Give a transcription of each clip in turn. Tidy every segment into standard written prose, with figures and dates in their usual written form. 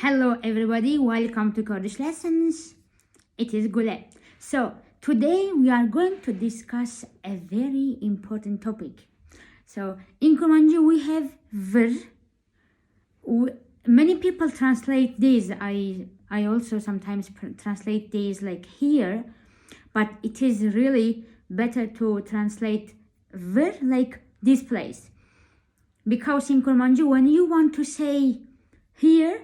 Hello everybody, welcome to Kurdish Lessons. It is Gule. So today we are going to discuss a very important topic. So in Kurmanji we have ver. Many people translate these. I also sometimes translate these like here, but it is really better to translate ver like this place. Because in Kurmanji when you want to say here,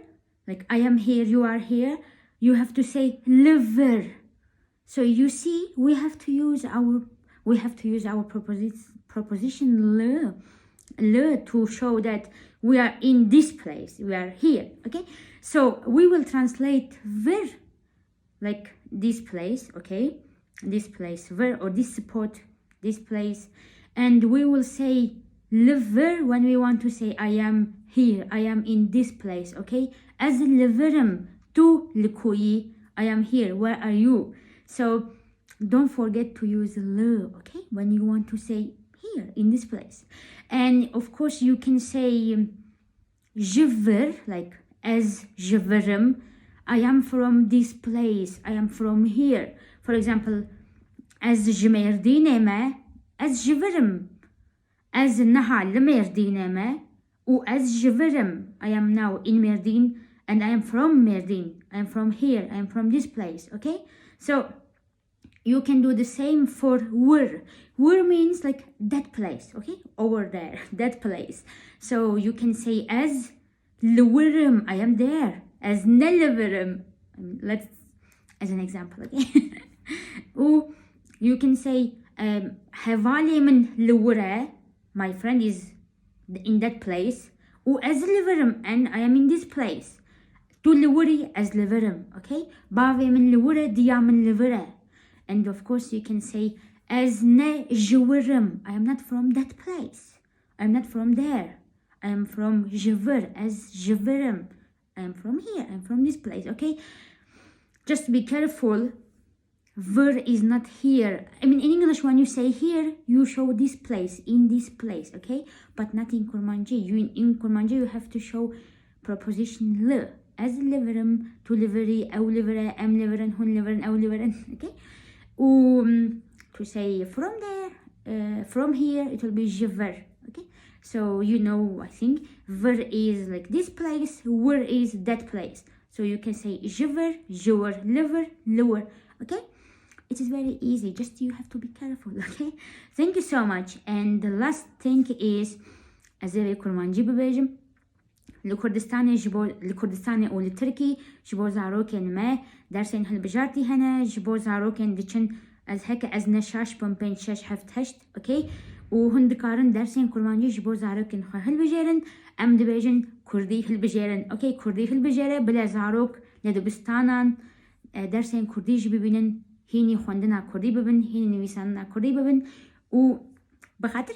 like I am here, you are here, you have to say lever. So you see, we have to use our preposition le to show that we are in this place, we are here. Okay, so we will translate ver like this place. Okay, this place, ver, or this spot, this place, and we will say lever when we want to say I am here, I am in this place. Okay, as leverem to likoyi, I am here, where are you? So don't forget to use le, okay, when you want to say here, in this place. And of course you can say jever, like as jeverem, I am from this place, I am from here. For example, as jmerdineme, as jeverem, as nahal merdineme, or as jeverem, I am now in Merdin and I am from Merdin, I am from here, I am from this place. Okay, so you can do the same for wur. Wur means like that place, okay, over there, that place. So you can say as lewurem, I am there, as neleverem, let's, as an example, okay. Or you can say havali min lewure, my friend is in that place, or as leverem, and I am in this place. To lewuri as leverem, okay. Bave min lewure, dia min lewure. And of course you can say as ne jewerem, I am not from that place, I am not from there, I am from jever, as jeverem, I am from here, I am from this place. Okay, just be careful, ver is not here. I mean, in English when you say here, you show this place, in this place, okay, but not in Kurmanji. In Kurmanji you have to show preposition le, as leverem, to livery, au livere, am liveren, hun liveren, au liveren. Okay, to say from there, from here, it will be jever. Okay, so you know, I think ver is like this place, where is that place. So you can say jever, jewer, liver, lower. Okay, it is very easy, just you have to be careful. Okay, thank you so much. And the last thing is, as I Kurmanji bebejim, لكردستان او لتركي جبو زاروكن ما درسين هالبجارتي هنا جبو زاروكن ديشن از هكا از نشاش بمبين شاش هفت هشت. اوكي، وهن دكارن درسين كرمانجي جبو زاروكن هالبجارن ام دبيجن كردي هالبجارن. اوكي، كردي هالبجارة بلا زاروك لدبستانان درسين كردي جبيبينن هيني خوندنا كردي ببن، هيني نويساننا كردي ببن، و بخاطر